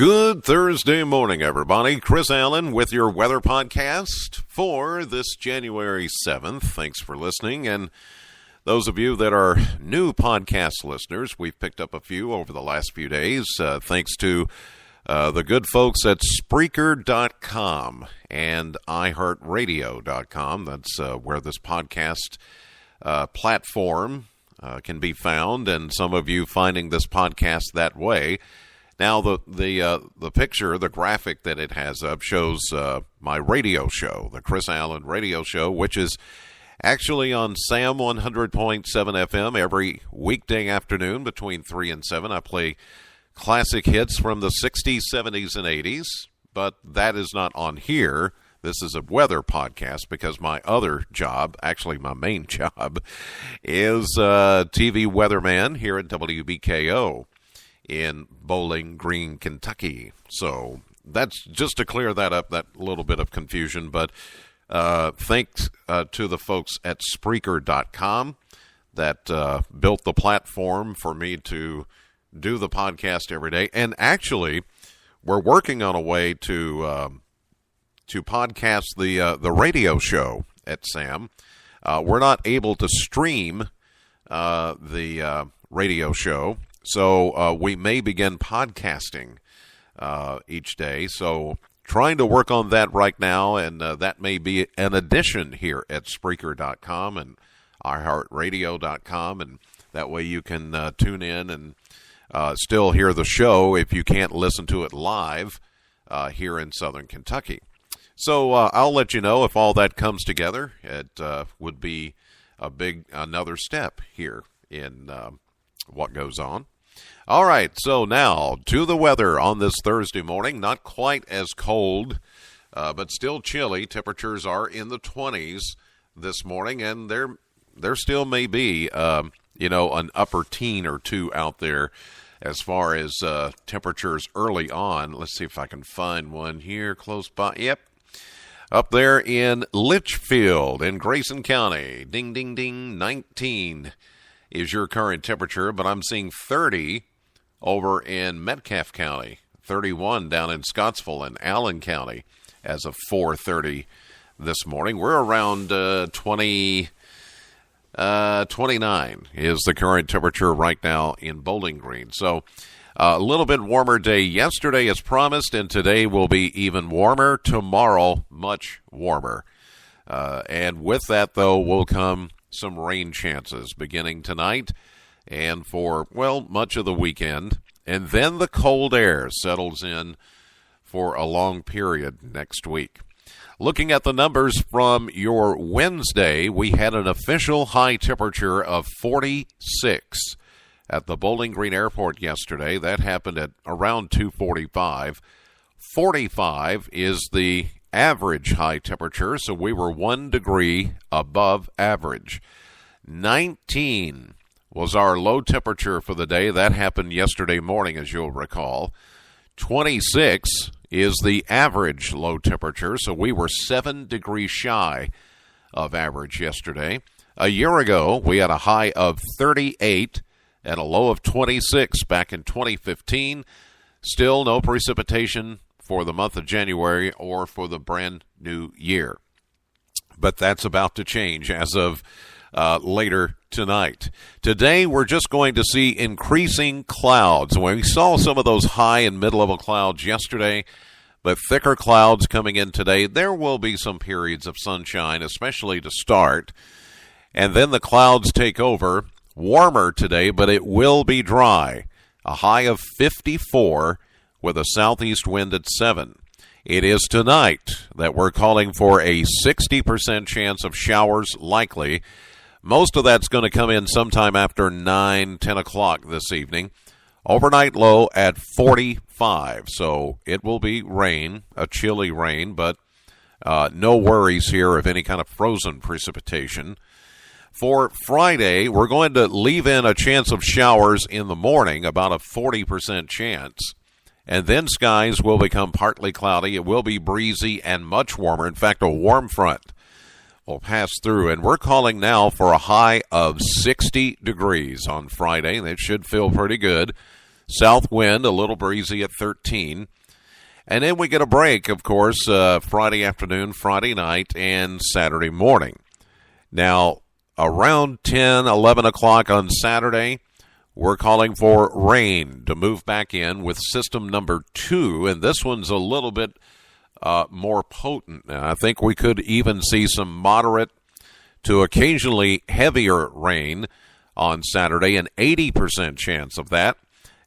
Good Thursday morning, everybody. Chris Allen with your weather podcast for this January 7th. Thanks for listening. And those of you that are new podcast listeners, we've picked up a few over the last few days, thanks to the good folks at Spreaker.com and iHeartRadio.com. That's where this podcast platform can be found, and some of you finding this podcast that way. Now, the picture, the graphic that it has up shows my radio show, the Chris Allen Radio Show, which is actually on SAM 100.7 FM every weekday afternoon between 3 and 7. I play classic hits from the 60s, 70s, and 80s, but that is not on here. This is a weather podcast because my other job, actually my main job, is TV weatherman here at WBKO in Bowling Green, Kentucky. So that's just to clear that up, that little bit of confusion. But thanks to the folks at Spreaker.com that built the platform for me to do the podcast every day. And actually, we're working on a way to podcast the radio show at SAM. We're not able to stream the radio show, so we may begin podcasting each day. So trying to work on that right now, and that may be an addition here at Spreaker.com and iHeartRadio.com, and that way you can tune in and still hear the show if you can't listen to it live here in Southern Kentucky. So I'll let you know if all that comes together. It would be another step here in what goes on. All right, so now to the weather on this Thursday morning. Not quite as cold, but still chilly. Temperatures are in the 20s this morning, and there still may be, an upper teen or two out there as far as temperatures early on. Let's see if I can find one here close by. Yep. Up there in Litchfield in Grayson County, ding, ding, ding, 19 is your current temperature, but I'm seeing 30 over in Metcalfe County, 31 down in Scottsville and Allen County as of 4:30 this morning. We're around 29 is the current temperature right now in Bowling Green. So a little bit warmer day yesterday as promised, and today will be even warmer. Tomorrow, much warmer. And with that, though, will come some rain chances beginning tonight and for, much of the weekend. And then the cold air settles in for a long period next week. Looking at the numbers from your Wednesday, we had an official high temperature of 46 at the Bowling Green Airport yesterday. That happened at around 2:45. 45 is the average high temperature, so we were 1 degree above average. 19 was our low temperature for the day. That happened yesterday morning, as you'll recall. 26 is the average low temperature, so we were 7 degrees shy of average yesterday. A year ago, we had a high of 38 and a low of 26 back in 2015. Still no precipitation for the month of January or for the brand new year. But that's about to change as of later tonight. Today, we're just going to see increasing clouds. We saw some of those high and mid-level clouds yesterday, but thicker clouds coming in today. There will be some periods of sunshine, especially to start, and then the clouds take over. Warmer today, but it will be dry. A high of 54 with a southeast wind at 7. It is tonight that we're calling for a 60% chance of showers likely. Most of that's going to come in sometime after 9, 10 o'clock this evening. Overnight low at 45. So it will be rain, a chilly rain, but no worries here of any kind of frozen precipitation. For Friday, we're going to leave in a chance of showers in the morning, about a 40% chance. And then skies will become partly cloudy. It will be breezy and much warmer. In fact, a warm front will pass through. And we're calling now for a high of 60 degrees on Friday. That should feel pretty good. South wind, a little breezy at 13. And then we get a break, of course, Friday afternoon, Friday night, and Saturday morning. Now, around 10, 11 o'clock on Saturday, we're calling for rain to move back in with system number 2, and this one's a little bit more potent. I think we could even see some moderate to occasionally heavier rain on Saturday, an 80% chance of that,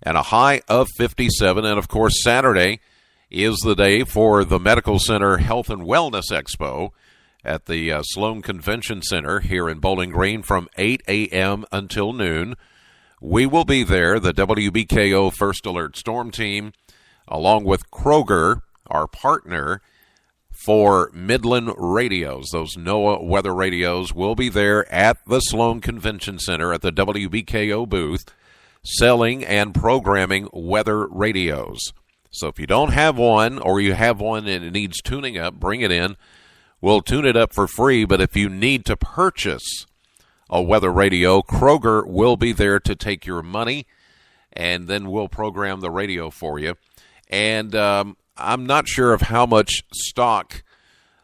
and a high of 57. And, of course, Saturday is the day for the Medical Center Health and Wellness Expo at the Sloan Convention Center here in Bowling Green from 8 a.m. until noon. We will be there, the WBKO First Alert Storm Team, along with Kroger, our partner for Midland Radios. Those NOAA weather radios will be there at the Sloan Convention Center at the WBKO booth, selling and programming weather radios. So if you don't have one, or you have one and it needs tuning up, bring it in. We'll tune it up for free, but if you need to purchase a weather radio, Kroger will be there to take your money, and then we'll program the radio for you. And I'm not sure of how much stock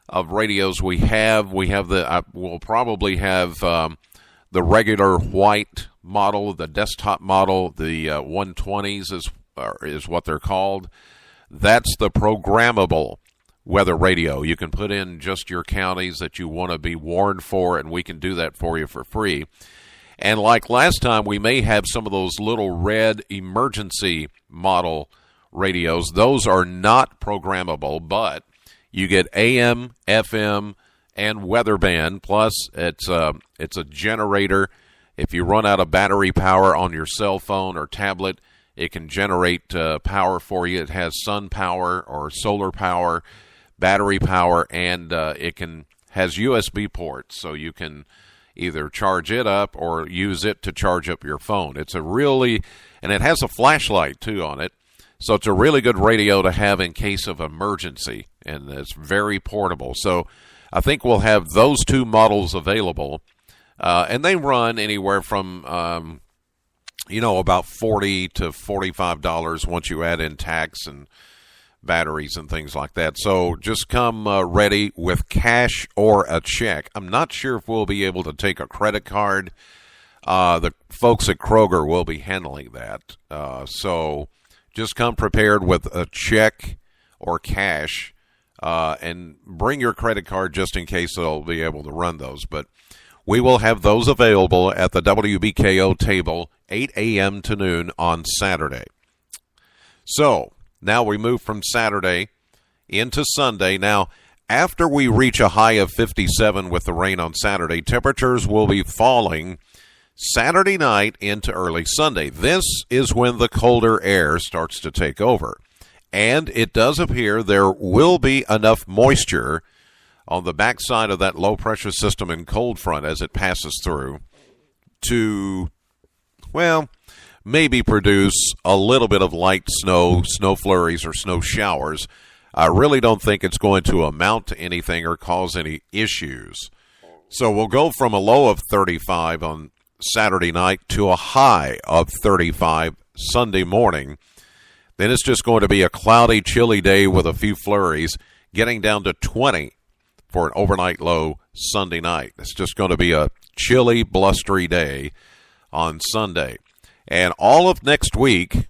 of radios we have. We'll probably have the regular white model, the desktop model, the 120s is what they're called. That's the programmable weather radio. You can put in just your counties that you want to be warned for, and we can do that for you for free. And like last time, we may have some of those little red emergency model radios. Those are not programmable, but you get AM, FM, and weather band. Plus, it's a generator. If you run out of battery power on your cell phone or tablet, it can generate power for you. It has sun power or solar power, battery power, and has USB ports, so you can either charge it up or use it to charge up your phone. And it has a flashlight too on it, so it's a really good radio to have in case of emergency, and it's very portable. So I think we'll have those two models available, and they run anywhere from about $40 to $45 once you add in tax and batteries and things like that. So just come ready with cash or a check. I'm not sure if we'll be able to take a credit card. The folks at Kroger will be handling that. So just come prepared with a check or cash, and bring your credit card just in case they'll be able to run those. But we will have those available at the WBKO table 8 a.m. to noon on Saturday. So now we move from Saturday into Sunday. Now, after we reach a high of 57 with the rain on Saturday, temperatures will be falling Saturday night into early Sunday. This is when the colder air starts to take over. And it does appear there will be enough moisture on the backside of that low-pressure system and cold front as it passes through to, maybe produce a little bit of light snow flurries or snow showers. I really don't think it's going to amount to anything or cause any issues. So we'll go from a low of 35 on Saturday night to a high of 35 Sunday morning. Then it's just going to be a cloudy, chilly day with a few flurries, getting down to 20 for an overnight low Sunday night. It's just going to be a chilly, blustery day on Sunday. And all of next week,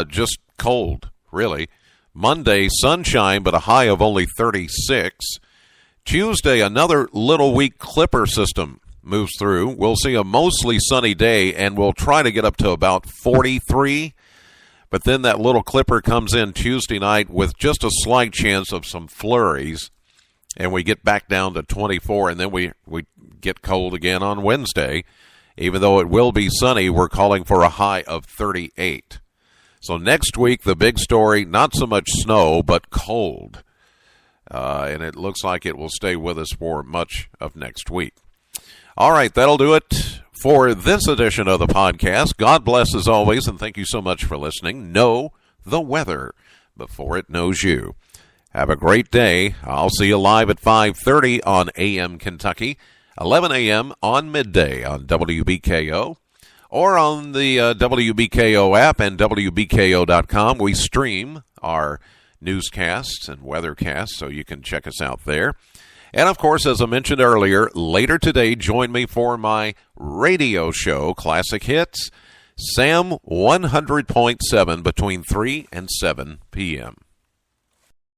just cold, really. Monday, sunshine, but a high of only 36. Tuesday, another little weak clipper system moves through. We'll see a mostly sunny day, and we'll try to get up to about 43. But then that little clipper comes in Tuesday night with just a slight chance of some flurries, and we get back down to 24, and then we get cold again on Wednesday. Even though it will be sunny, we're calling for a high of 38. So next week, the big story, not so much snow, but cold. And it looks like it will stay with us for much of next week. All right, that'll do it for this edition of the podcast. God bless as always, and thank you so much for listening. Know the weather before it knows you. Have a great day. I'll see you live at 5:30 on AM Kentucky, 11 a.m. on midday on WBKO, or on the WBKO app and WBKO.com. We stream our newscasts and weathercasts, so you can check us out there. And, of course, as I mentioned earlier, later today, join me for my radio show, Classic Hits, Sam 100.7, between 3 and 7 p.m.